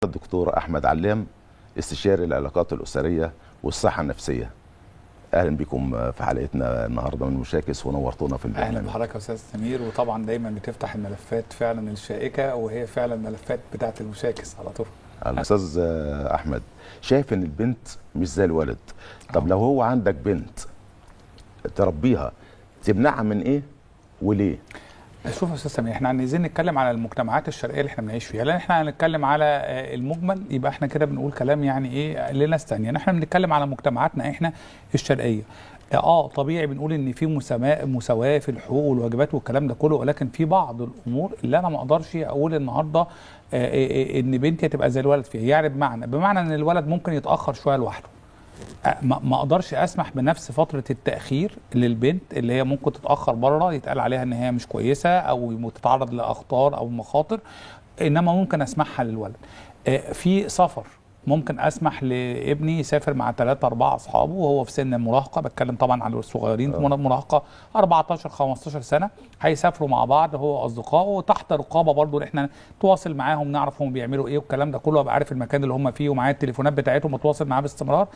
الدكتور أحمد علام، استشاري العلاقات الأسرية والصحة النفسية. أهلا بكم في حلقتنا النهارده من مشاكس ونورتونا في البرنامج. اهلا بحضرتك يا استاذ سمير، وطبعا دايما بتفتح الملفات فعلا الشائكه، وهي فعلا ملفات بتاعه المشاكس على طول. الأستاذ أحمد، شايف إن البنت مش زي الولد. طب لو هو عندك بنت تربيها، تمنعها من إيه وليه؟ شوف يا استاذ سمير، احنا عايزين نتكلم على المجتمعات الشرقيه اللي احنا بنعيش فيها، لان احنا هنتكلم على المجمل يبقى احنا كده بنقول كلام يعني ايه لناس ثانيه. احنا بنتكلم على مجتمعاتنا احنا الشرقيه. طبيعي بنقول ان في مساواه في الحقوق والواجبات والكلام ده كله، ولكن في بعض الامور اللي انا ما اقدرش اقول النهارده ان بنتي هتبقى زي الولد فيها. يعني بمعنى ان الولد ممكن يتاخر شويه لوحده، ما اقدرش اسمح بنفس فتره التاخير للبنت اللي هي ممكن تتاخر بره، يتقال عليها ان هي مش كويسه او تتعرض لاخطار او مخاطر، انما ممكن اسمحها للولد. في سفر ممكن اسمح لابني يسافر مع 3 4 اصحابه وهو في سن المراهقه، بتكلم طبعا على الصغيرين في المراهقه 14 15 سنه، هيسافروا مع بعض هو واصدقائه تحت رقابه برضو ان احنا نتواصل معاهم، نعرف هم بيعملوا ايه والكلام ده كله، ابقى عارف المكان اللي هم فيه ومعايا التليفونات بتاعتهم متواصل معاه باستمرار.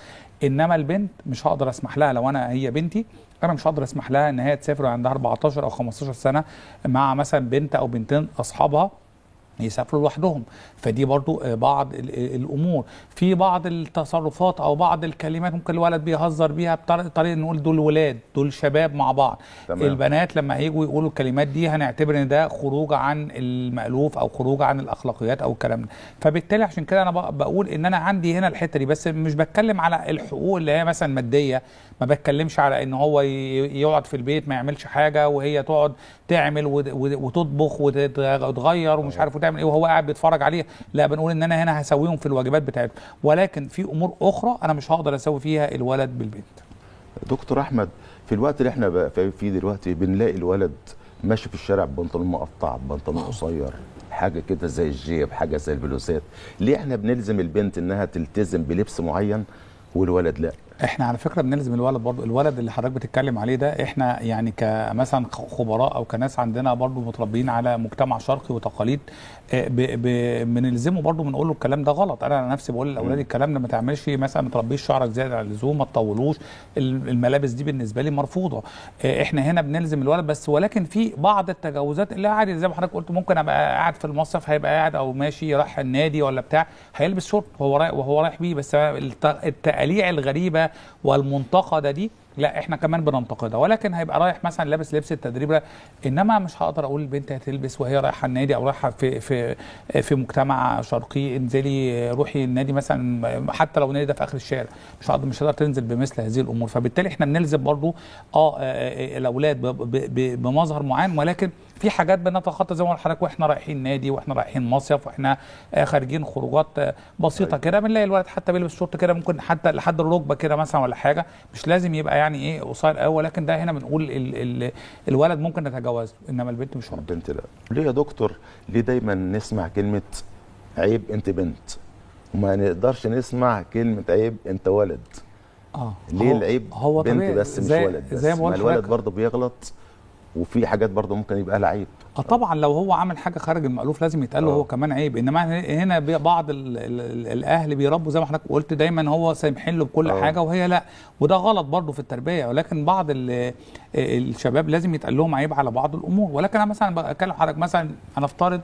انما البنت مش هقدر اسمح لها، لو هي بنتي انا مش هقدر اسمح لها ان هي تسافر عندها 14 او 15 سنه مع مثلا بنت او بنتين اصحابها يسافروا لوحدهم. فدي برضو بعض الامور، في بعض التصرفات او بعض الكلمات ممكن الولد بيهزر بيها بطريقه نقول دول ولاد، دول شباب مع بعض. تمام. البنات لما هيجوا يقولوا الكلمات دي هنعتبر ان ده خروج عن المألوف او خروج عن الاخلاقيات او الكلام ده. فبالتالي عشان كده انا بقول ان انا عندي هنا الحته دي، بس مش بتكلم على الحقوق اللي هي مثلا ماديه، ما بتكلمش على ان هو يقعد في البيت ما يعملش حاجه وهي تقعد تعمل وتطبخ وتغير ومش عارف تعمل ايه وهو قاعد بيتفرج عليه. لا، بنقول ان انا هنا هسويهم في الواجبات بتاعتهم، ولكن في امور اخرى انا مش هقدر اسوي فيها الولد بالبنت. دكتور احمد، في الوقت اللي احنا فيه دلوقتي بنلاقي الولد ماشي في الشارع ببنطلون مقطع، ببنطلون قصير، حاجه كده زي الجيب، حاجه زي البلوزات. ليه احنا بنلزم البنت انها تلتزم بلبس معين والولد لا؟ احنا على فكره بنلزم الولد برضو. الولد اللي حضرتك بتتكلم عليه ده احنا يعني كمثلا خبراء او كناس عندنا برضو متربيين على مجتمع شرقي وتقاليد، بنلزمه برضو، بنقول له الكلام ده غلط. انا نفسي بقول لاولادي الكلام ده ما تعملش، مثلا ما تربيش شعرك زياده عن اللزوم، ما تطولوش، الملابس دي بالنسبه لي مرفوضه. احنا هنا بنلزم الولد بس، ولكن في بعض التجاوزات اللي عادي زي ما حضرتك قلت. ممكن ابقى قاعد في المصيف، هيبقى قاعد او ماشي رايح النادي ولا بتاع، هيلبس شورت وهو رايح بيه، بس التقاليع الغريبه والمنتقده دي لا احنا كمان بننتقدها. ولكن هيبقى رايح مثلا لابس لبس التدريب، انما مش هقدر اقول البنت هتلبس وهي رايحه النادي او رايحه في مجتمع شرقي انزلي روحي النادي مثلا، حتى لو النادي ده في اخر الشارع مش هقدر تنزل بمثل هذه الامور. فبالتالي احنا بنلزم برضو الاولاد بمظهر معين، ولكن في حاجات بنتخطى زي ما قلت لحضرتك، واحنا رايحين نادي واحنا رايحين مصيف واحنا خارجين خروجات بسيطه كده، بنلاقي الولد حتى بيلبس شورت كده ممكن حتى لحد الركبه كده مثلا ولا حاجه، مش لازم يبقى يعني ايه قصير قوي، ولكن ده هنا بنقول الولد ممكن نتجاوزه، انما البنت مش هنقدر. البنت لا. ليه يا دكتور؟ ليه دايما نسمع كلمه عيب انت بنت وما نقدرش نسمع كلمه عيب انت ولد؟ ليه العيب هو بنت بس مش ولد بس؟ زي ما الولد برضه بيغلط وفي حاجات برضه ممكن يبقى لها عيب. طبعا لو هو عمل حاجه خارج المألوف لازم يتقال له هو كمان عيب. انما هنا بعض الاهل بيربوا زي ما حضرتك قلت دايما هو سامحين له بكل حاجه وهي لا، وده غلط برضه في التربيه. ولكن بعض الشباب لازم يتقال لهم عيب على بعض الامور. ولكن انا مثلا بكلم حضرتك، مثلا انا افترض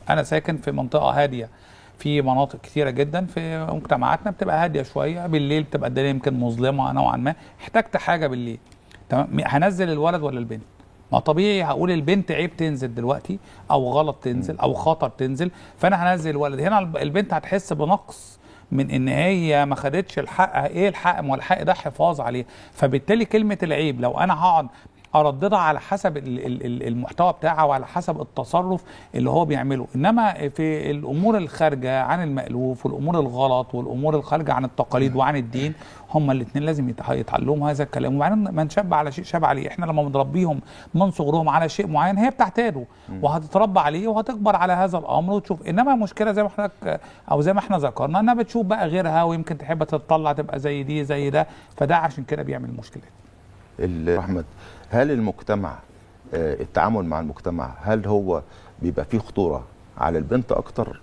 انا ساكن في منطقه هاديه، في مناطق كثيره جدا في مجتمعاتنا بتبقى هاديه شويه، بالليل بتبقى الدنيا يمكن مظلمه نوعا ما، احتجت حاجه بالليل، تمام، هنزل الولد ولا البنت؟ ما طبيعي هقول البنت عيب تنزل دلوقتي او غلط تنزل او خطر تنزل، فانا هنزل الولد. هنا البنت هتحس بنقص من ان هي ما خدتش الحق. ايه الحق؟ ما هو الحق ده حفاظ عليه. فبالتالي كلمه العيب لو انا هقعد ارددها على حسب المحتوى بتاعها وعلى حسب التصرف اللي هو بيعمله، انما في الامور الخارجه عن المألوف والامور الغلط والامور الخارجه عن التقاليد وعن الدين، هما الاثنين لازم يتعلموا هذا الكلام. وبعدين من شاب على شيء شاب عليه. احنا لما بنربيهم من صغرهم على شيء معين هي بتعتاده وهتتربى عليه وهتكبر على هذا الامر وتشوف. انما المشكله زي ما حضرتك او زي ما احنا ذكرنا انها بتشوف بقى غيرها ويمكن تحب تتطلع تبقى زي دي زي ده، فده عشان كده بيعمل مشكلات. احمد، هل المجتمع التعامل مع المجتمع هل هو بيبقى فيه خطورة على البنت أكتر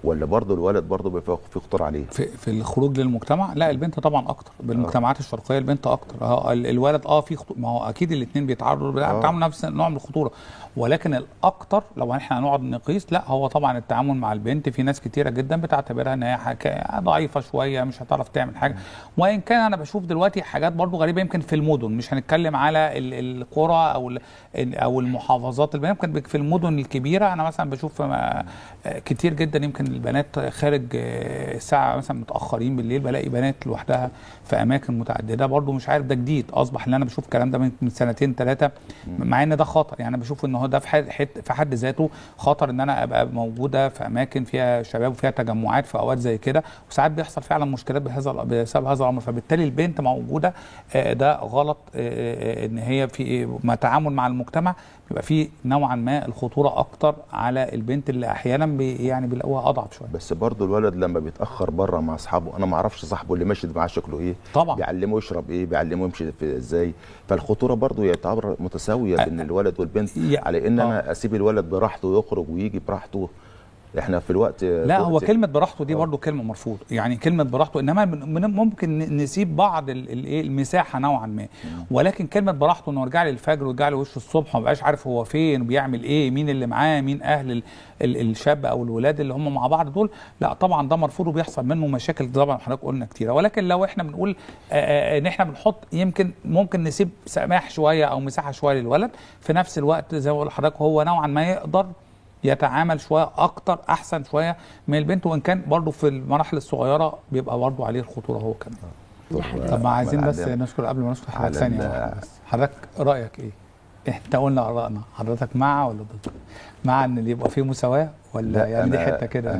ولا برضه الولد برضه بيبقى في خطوره عليه؟ في الخروج للمجتمع لا، البنت طبعا اكتر بالمجتمعات الشرقيه، البنت اكتر. الولد في خطوره، ما هو اكيد الاثنين بيتعرضوا بيتعاملوا نفس نوع من الخطوره، ولكن الاكتر لو احنا هنقعد نقيس لا هو طبعا التعامل مع البنت. في ناس كتيره جدا بتعتبرها ان هي ضعيفه شويه، مش هتعرف تعمل حاجه. وان كان انا بشوف دلوقتي حاجات برضو غريبه يمكن في المدن، مش هنتكلم على القرى او المحافظات، يمكن في المدن الكبيره. انا مثلا بشوف كتير جدا يمكن البنات خارج الساعه مثلا متاخرين بالليل، بلاقي بنات لوحدها في اماكن متعدده. برضو مش عارف، ده جديد اصبح ان انا بشوف الكلام ده من سنتين ثلاثه، مع ان ده خطر. يعني انا بشوف ان هو ده في حد ذاته خطر، ان انا ابقى موجوده في اماكن فيها شباب وفيها تجمعات في اوقات زي كده، وساعات بيحصل فعلا مشكلات بسبب هذا الامر. فبالتالي البنت موجوده، ده غلط. ان هي في تعامل مع المجتمع بيبقى في نوعا ما الخطوره اكتر على البنت، اللي احيانا يعني بيلاقوها اضعف شويه. بس برضه الولد لما بيتاخر بره مع اصحابه، انا ما اعرفش صاحبه اللي ماشي معاه شكله ايه، طبعا بيعلمه يشرب ايه، بيعلمه يمشي ازاي. فالخطوره برضه يعتبر متساويه بين الولد والبنت، على ان انا اسيب الولد براحته يخرج ويجي براحته. احنا في الوقت لا، هو كلمه براحته دي برضو كلمه مرفوضه، يعني كلمه براحته، انما ممكن نسيب بعض المساحه نوعا ما، ولكن كلمه براحته انه يرجع لي الفجر ويرجع لي وش الصبح وما بقاش عارف هو فين وبيعمل ايه، مين اللي معاه، مين اهل الشاب او الولاد اللي هم مع بعض دول، لا طبعا ده مرفوض وبيحصل منه مشاكل طبعا حضرتك قلنا كتيره. ولكن لو احنا بنقول ان احنا بنحط ممكن نسيب سماح شويه او مساحه شويه للولد، في نفس الوقت زي ما بقول لحضرتك هو نوعا ما يقدر يتعامل شويه اكتر احسن شويه من البنت، وان كان برضه في المراحل الصغيره بيبقى برضه عليه الخطوره هو كمان. طب ما عايزين بس نشكر قبل ما نشكر حضرتك ثانيه، حضرتك رايك ايه؟ انت قلنا ارائنا، حضرتك مع ولا ضد؟ مع ان اللي يبقى فيه مساواه، ولا يعني دي حته كده؟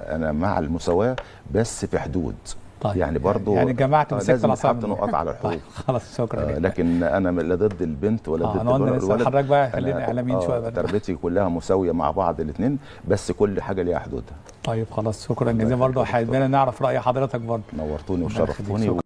انا مع المساواه بس في حدود. طيب يعني برضه يعني جماعه مسكت الاعصاب لازم نحط نقاط على الحروف. خلاص شكرا جدا. لكن انا لا ضد البنت ولا ضد الولد. حضرتك بقى خلينا اعلاميين شويه بقى. تربيتي كلها مساويه مع بعض الاثنين، بس كل حاجه ليها حدودها. طيب خلاص شكرا جزيلا. برضه حابين نعرف راي حضرتك برضه. نورتوني وشرفتوني.